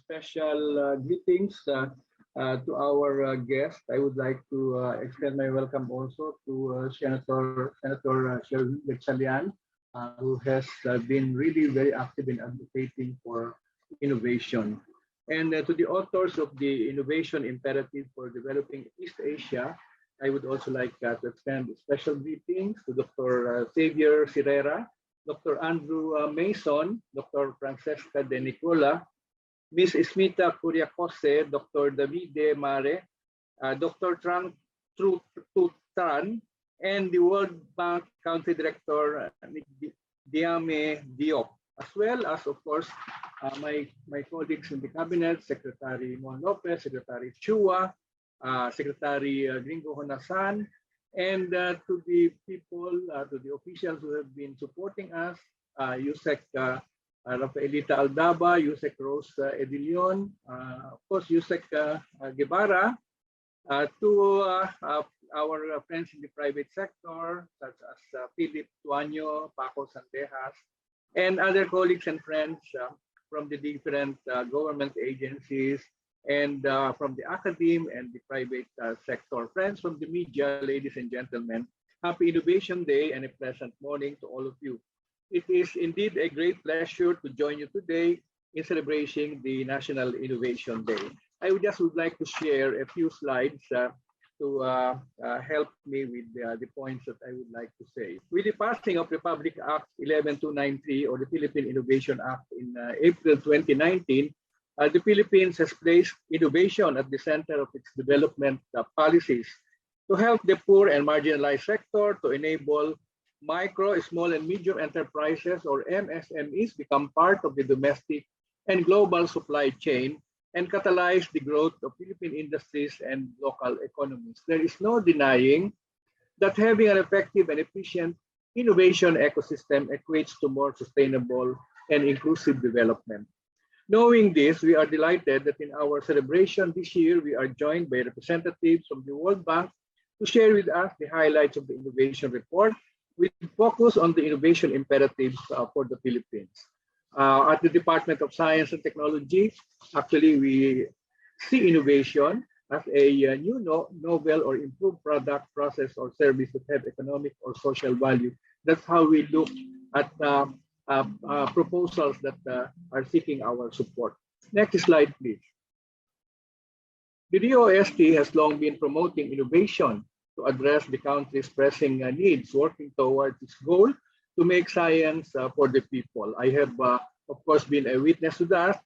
special greetings to our guest. I would like to extend my welcome also to Senator Sherwin Gatchalian, who has been really very active in advocating for innovation. And to the authors of the Innovation Imperative for Developing East Asia, I would also like to extend special greetings to Dr. Xavier Sirera, Dr. Andrew Mason, Dr. Francesca De Nicola, Ms. Smita Kuriakose, Dr. Davide Mare, Dr. Trang Tran, and the World Bank Country Director Diame Diop, as well as, of course, my colleagues in the cabinet, Secretary Mon Lopez, Secretary Chua, Secretary Gringo Honasan, and to the people, to the officials who have been supporting us, Yusek Rafaelita Aldaba, Yusek Rose Edilion, of course, Yusek Guevara, to our friends in the private sector, such as Philip Tuaño, Paco Sandejas, and other colleagues and friends from the different government agencies and from the academe and the private sector. Friends from the media, ladies and gentlemen, happy Innovation Day and a pleasant morning to all of you. It is indeed a great pleasure to join you today in celebrating the National Innovation Day. I would like to share a few slides to help me with the points that I would like to say. With the passing of Republic Act 11293 or the Philippine Innovation Act in April 2019, the Philippines has placed innovation at the center of its development policies to help the poor and marginalized sector, to enable micro, small, and medium enterprises or MSMEs become part of the domestic and global supply chain and catalyze the growth of Philippine industries and local economies. There is no denying that having an effective and efficient innovation ecosystem equates to more sustainable and inclusive development. Knowing this, we are delighted that in our celebration this year, we are joined by representatives from the World Bank to share with us the highlights of the innovation report with focus on the innovation imperatives for the Philippines. At the Department of Science and Technology, actually, we see innovation as a new novel or improved product, process, or service that have economic or social value. That's how we look at proposals that are seeking our support. Next slide, please. The DOST has long been promoting innovation to address the country's pressing needs, working towards its goal to make science for the people. I have, of course, been a witness to that,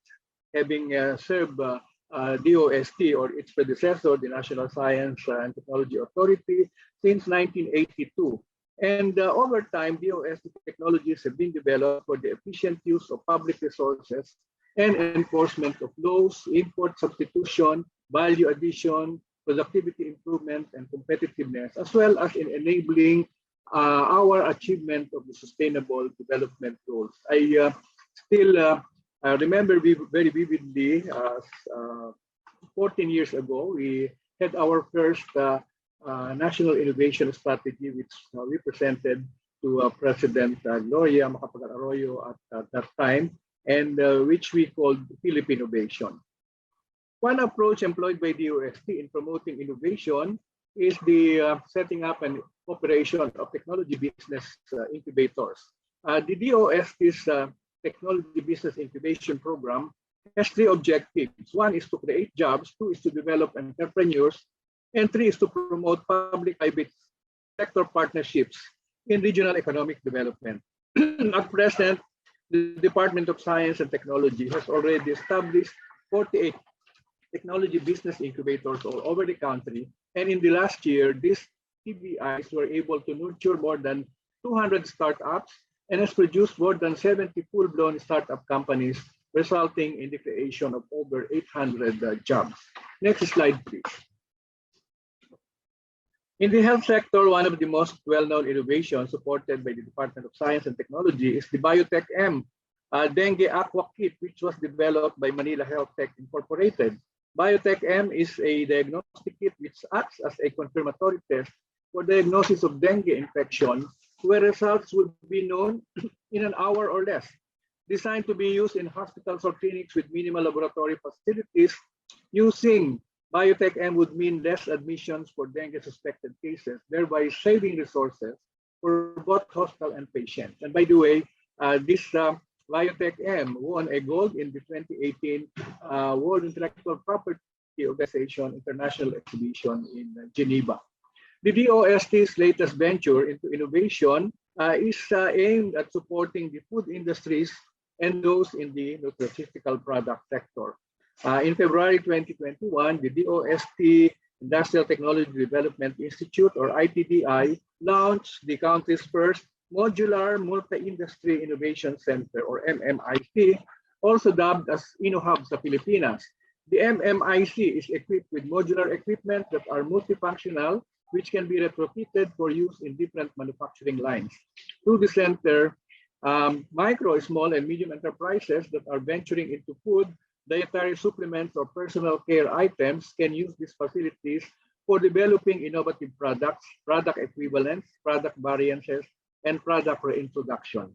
having served DOST or its predecessor, the National Science and Technology Authority, since 1982. And over time, DOST technologies have been developed for the efficient use of public resources and enforcement of laws, import substitution, value addition, productivity improvement, and competitiveness, as well as in enabling our achievement of the Sustainable Development Goals. I still remember very vividly, 14 years ago, we had our first National Innovation Strategy, which we presented to President Gloria Macapagal-Arroyo at that time, and which we called Philippine Innovation. One approach employed by DOST in promoting innovation is the setting up and operation of technology business incubators. The DOST's Technology Business Incubation Program has three objectives. One is to create jobs, two is to develop entrepreneurs, and three is to promote public-private sector partnerships in regional economic development. At present, the Department of Science and Technology has already established 48 technology business incubators all over the country. And in the last year, these TBIs were able to nurture more than 200 startups and has produced more than 70 full-blown startup companies, resulting in the creation of over 800 jobs. Next slide, please. In the health sector, one of the most well-known innovations supported by the Department of Science and Technology is the Biotech M, Dengue Aqua Kit, which was developed by Manila Health Tech Incorporated. Biotech M is a diagnostic kit which acts as a confirmatory test for diagnosis of dengue infection, where results will be known in an hour or less. designed to be used in hospitals or clinics with minimal laboratory facilities. Using Biotech M would mean less admissions for dengue suspected cases, thereby saving resources for both hospital and patients. And by the way, this Biotech M won a gold in the 2018 World Intellectual Property Organization International Exhibition in Geneva. The DOST's latest venture into innovation is aimed at supporting the food industries and those in the nutraceutical product sector. In February 2021, the DOST Industrial Technology Development Institute, or ITDI, launched the country's first Modular Multi-Industry Innovation Center, or MMIC, also dubbed as InnoHub sa Pilipinas. The MMIC is equipped with modular equipment that are multifunctional, which can be retrofitted for use in different manufacturing lines. Through the center, micro, small, and medium enterprises that are venturing into food, dietary supplements, or personal care items can use these facilities for developing innovative products, product equivalents, product variances, and product reintroduction.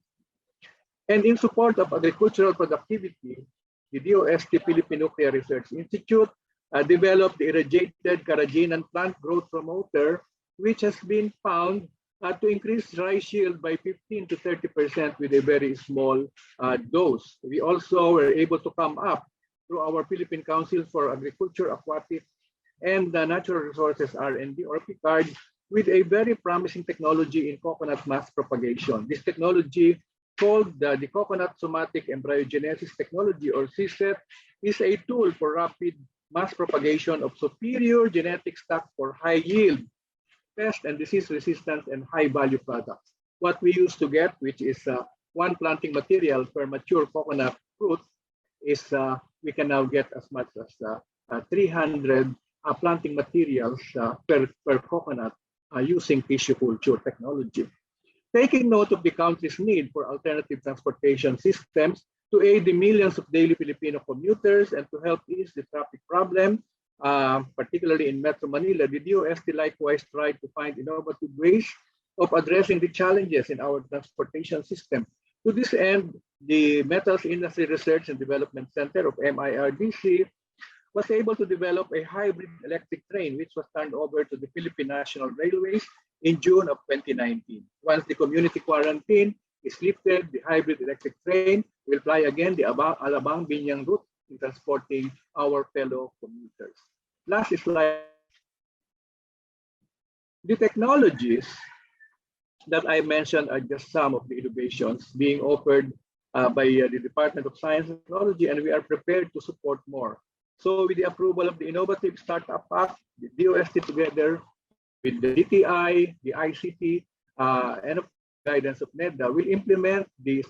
And in support of agricultural productivity, the DOST-Philippines Nuclear Research Institute developed the irradiated carrageenan plant growth promoter, which has been found to increase rice yield by 15 to 30% with a very small dose. We also were able to come up through our Philippine Council for Agriculture, Aquatic, and Natural Resources R&D, or PICARD, with a very promising technology in coconut mass propagation. This technology, called the Coconut Somatic Embryogenesis Technology, or CSET, is a tool for rapid mass propagation of superior genetic stock for high yield, pest and disease resistance, and high value products. What we used to get, which is one planting material per mature coconut fruit, is we can now get as much as 300 planting materials per coconut using tissue culture technology. Taking note of the country's need for alternative transportation systems to aid the millions of daily Filipino commuters and to help ease the traffic problem, particularly in Metro Manila, the DOST likewise tried to find innovative ways of addressing the challenges in our transportation system. To this end, the Metals Industry Research and Development Center of MIRDC was able to develop a hybrid electric train, which was turned over to the Philippine National Railways in June of 2019. Once the community quarantine is lifted, the hybrid electric train will fly again the Alabang-Binyang route in transporting our fellow commuters. Last slide. The technologies that I mentioned are just some of the innovations being offered by the Department of Science and Technology, and we are prepared to support more. So with the approval of the Innovative Startup Act, the DOST together with the DTI, the ICT, and of guidance of NEDA will implement the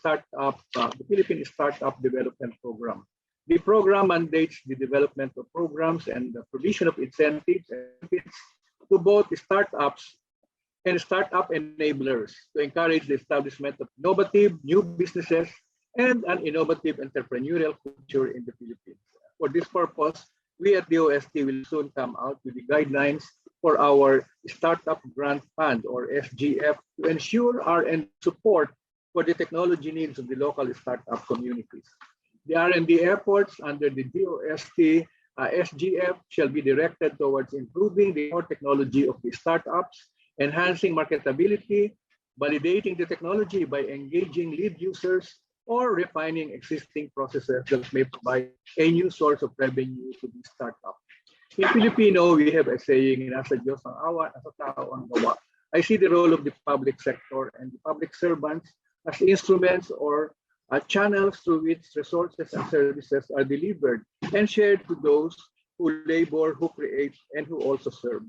Philippine Startup Development Program. The program mandates the development of programs and the provision of incentives and benefits to both the startups and startup enablers to encourage the establishment of innovative new businesses and an innovative entrepreneurial culture in the Philippines. For this purpose, we at DOST will soon come out with the guidelines for our Startup Grant Fund, or SGF, to ensure R&D support for the technology needs of the local startup communities. The R&D efforts under the DOST SGF shall be directed towards improving the core technology of the startups, enhancing marketability, validating the technology by engaging lead users, or refining existing processes that may provide a new source of revenue to the startup. In Filipino, we have a saying, nasa Diyos ang awa, nasa tao ang gawa. I see the role of the public sector and the public servants as instruments or channels through which resources and services are delivered and shared to those who labor, who create, and who also serve.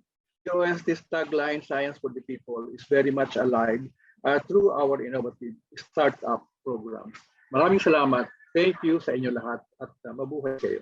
DOST's tagline, Science for the People, is very much alive through our innovative startup programs. Maraming salamat. Thank you sa inyo lahat at mabuhay kayo.